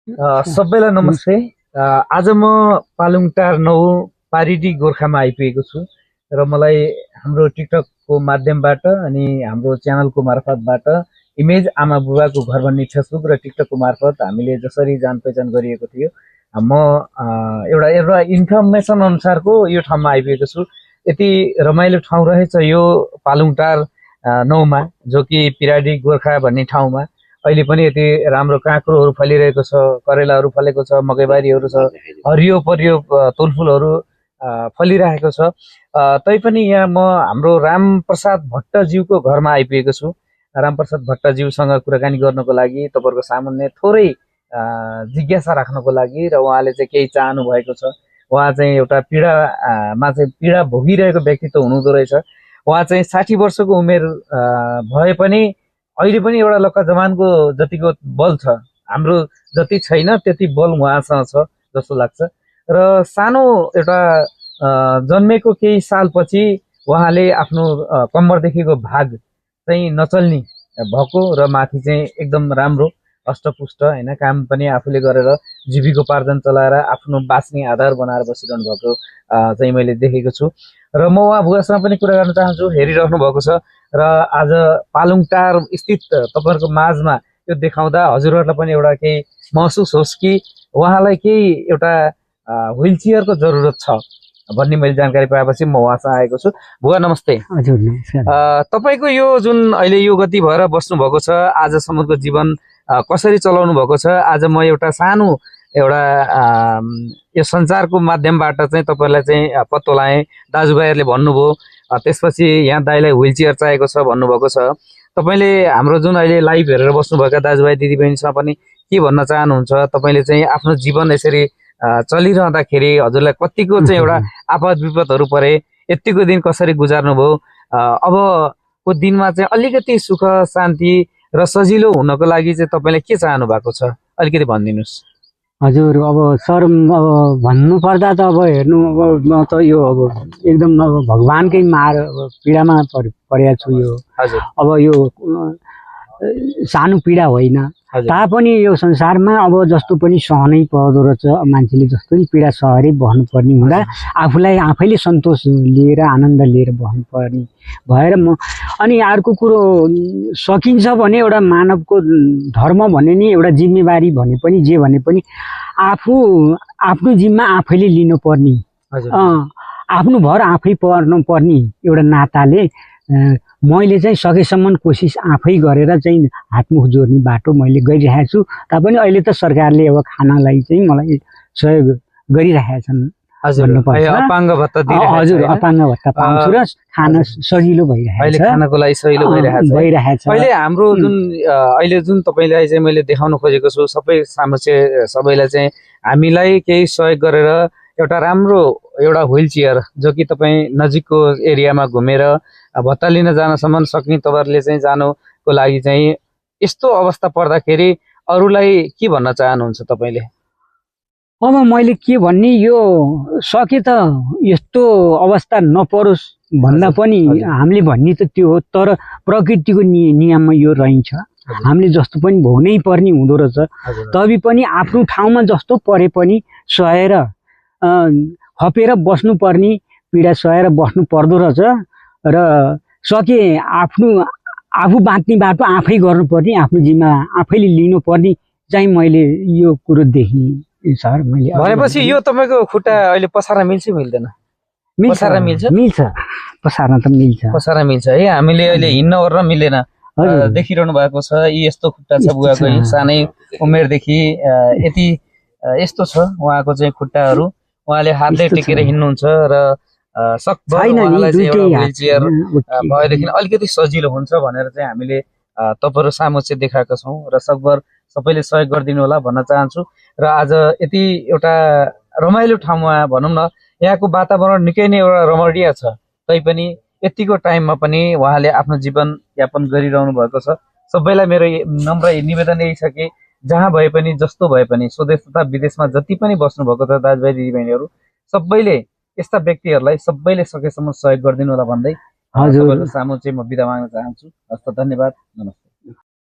सबैलाई नमस्ते। आज म पालुङटार 9 पारिडी गोर्खामा आइपुगेको छु र मलाई हाम्रो टिकटकको माध्यमबाट अनि हाम्रो च्यानलको मार्फतबाट इमेज आमा बुबाको घर भन्ने फेसबुक र टिकटकको मार्फत हामीले जसरी जान पहिचान गरिएको थियो, म एउटा एउटा इन्फर्मेसन अनुसारको यो ठाउँमा आइपुगेको छु। यति रमाइलो ठाउँ रहेछ यो पालुङटार 9 मा, जो कि पिराडी गोर्खा भन्ने ठाउँमा अहिले पनि यति राम्रो काँक्रोहरू फलिरहेको छ, करेलाहरू फलेको छ, मकैबारीहरू छ, हरियो परियो तुलफुलहरू फलिरहेको छ। तैपनि यहाँ म हाम्रो रामप्रसाद भट्टज्यूको घरमा आइपुगेको छु। रामप्रसाद भट्टज्यूसँग कुराकानी गर्नको लागि, तपाईँहरूको सामुन्ने थोरै जिज्ञासा राख्नको लागि, र उहाँले चाहिँ केही चाहनु भएको छ। उहाँ चाहिँ एउटा पीडा भोगिरहेको व्यक्तित्व हुनुहुँदो रहेछ। उहाँ चाहिँ 60 वर्षको उमेर भए पनि अहिले पनि एउटा लक्का जमानको जतिको बल छ, हाम्रो जति छैन त्यति बल उहाँसँग छ जस्तो लाग्छ। र सानो एउटा जन्मेको केही सालपछि उहाँले आफ्नो कम्मरदेखिको भाग चाहिँ नचल्ने भएको र माथि चाहिँ एकदम राम्रो हष्टपुष्ट होइन, काम पनि आफूले गरेर जीविकोपार्जन चलाएर आफ्नो बाँच्ने आधार बनाएर बसिरहनु भएको चाहिँ मैले देखेको छु। र म उहाँ बुवासँग पनि कुरा गर्न चाहन्छु, हेरिराख्नु भएको छ। र आज पालुङटार स्थित तपाईँहरूको माझमा यो देखाउँदा हजुरहरूलाई पनि एउटा केही महसुस होस् कि उहाँलाई केही एउटा व्हिल चेयरको जरुरत छ भन्ने मैले जानकारी पाएपछि म उहाँसँग आएको छु। बुवा नमस्ते। हजुर नमस्कार। तपाईँको यो जुन अहिले यो गति भएर बस्नु भएको छ, आजसम्मको जीवन कसरी चलाउनु भएको छ, आज म एउटा सानो एउटा यो सञ्चारको माध्यमबाट चाहिँ तपाईँलाई चाहिँ पत्तो लाएँ। दाजुभाइहरूले भन्नुभयो, त्यसपछि यहाँ दाइलाई व्हिल चेयर चाहिएको छ भन्नुभएको छ। तपाईँले हाम्रो जुन अहिले लाइभ हेरेर बस्नुभएका दाजुभाइ दिदीबहिनीसँग पनि के भन्न चाहनुहुन्छ? तपाईँले चाहिँ आफ्नो जीवन यसरी चलिरहँदाखेरि हजुरलाई कतिको चाहिँ एउटा आपद विपदहरू परे, यतिको दिन कसरी गुजार्नुभयो, अबको दिनमा चाहिँ अलिकति सुख शान्ति र सजिलो हुनको लागि चाहिँ तपाईँले के चाहनु भएको छ, अलिकति भनिदिनुहोस्। हजुर, अब सर अब भन्नुपर्दा त अब हेर्नु, अब म त यो अब एकदम अब भगवानकै मार पीडामा परेको छु। यो अब यो सानो पीडा होइन, तापनि यो संसारमा अब जस्तो पनि सहनै पर्दो रहेछ। मान्छेले जस्तो पनि पीडा सहेरै बस्नुपर्ने हुँदा आफूलाई आफैले सन्तोष लिएर आनन्द लिएर बस्नुपर्ने भएर म अनि अर्को कुरो सकिन्छ भने एउटा मानवको धर्म भने नि एउटा जिम्मेवारी भने पनि जे भने पनि आफ्नो जिम्मा आफैले लिनुपर्ने, आफ्नो भर आफै पर्नुपर्ने एउटा नाताले मैले चाहिँ सकेसम्म कोसिस आफै गरेर चाहिँ हातमुख जोड्ने बाटो मैले गरिरहेको छु। तापनि अहिले त सरकारले अब खानालाई चाहिँ मलाई सहयोग गरिरहेछन्। अपाङ्ग भत्ता दिइरहेछ। हजुर, अपाङ्ग भत्ता पाउँछु र खान सजिलो भइरहेछ। खानको लागि सजिलो भइरहेछ। अहिले हाम्रो जुन अहिले जुन तपाईँलाई चाहिँ मैले देखाउन खोजेको छु सबै सबैलाई चाहिँ हामीलाई केही सहयोग गरेर एउटा राम्रो एउटा व्हिल चेयर, जो कि तपाईँ नजिकको एरियामा घुमेर भत्ता लिन जानसम्म सक्ने तपाईँहरूले चाहिँ जानुको लागि चाहिँ यस्तो अवस्था पर्दाखेरि अरूलाई के भन्न चाहनुहुन्छ तपाईँले? अब मैले के भन्ने, यो सके त यस्तो अवस्था नपरोस् भन्दा पनि हामीले भन्ने त त्यो हो, तर प्रकृतिको नियममा यो रहन्छ। हामीले जस्तो पनि भोग्नै पर्ने हुँदो रहेछ। तबै पनि आफ्नो ठाउँमा जस्तो परे पनि सहेर खपेर बस्नुपर्ने, पीडा सहेर बस्नु पर्दो रहेछ। र सके आफू बाँच्ने बाटो आफै गर्नुपर्ने, आफ्नो जिम्मा आफैले लिनुपर्ने चाहिँ मैले यो कुरो देखेँ सर। मैले भनेपछि यो तपाईँको खुट्टा अहिले पसार्न मिल्छ मिल्दैन? पसार्न मिल्छ? मिल्छ, पसार्न त मिल्छ। पसार्न मिल्छ है। हामीले अहिले हिँड्न ओर्न मिलेन, देखिरहनु भएको छ। यी यस्तो खुट्टा छ बुवाको, सानै उमेरदेखि यति यस्तो छ उहाँको चाहिँ खुट्टाहरू। उहाँले हातले टेकेर हिँड्नुहुन्छ र व्हिल चेयर भएदेखि अलिकति सजिलो हुन्छ भनेर चाहिँ हामीले तपाईँहरू सामु चाहिँ देखाएका छौँ र सकभर सबैले सहयोग गरिदिनु होला भन्न चाहन्छु। र आज यति एउटा रमाइलो ठाउँमा भनौँ न, यहाँको वातावरण निकै नै एउटा रमणीय छ, तैपनि यतिको टाइममा पनि उहाँले आफ्नो जीवन यापन गरिरहनु भएको छ। सबैलाई मेरो नम्र निवेदन यही छ कि जहाँ भए पनि जस्तो भए पनि स्वदेश तथा विदेशमा जति पनि बस्नुभएको छ दाजुभाइ दिदीबहिनीहरू सबैले यस्ता व्यक्तिहरूलाई सबैले सकेसम्म सहयोग गरिदिनु होला भन्दै हजुरहरूको सामु चाहिँ म बिदा माग्न चाहन्छु। हस्त, धन्यवाद, नमस्ते।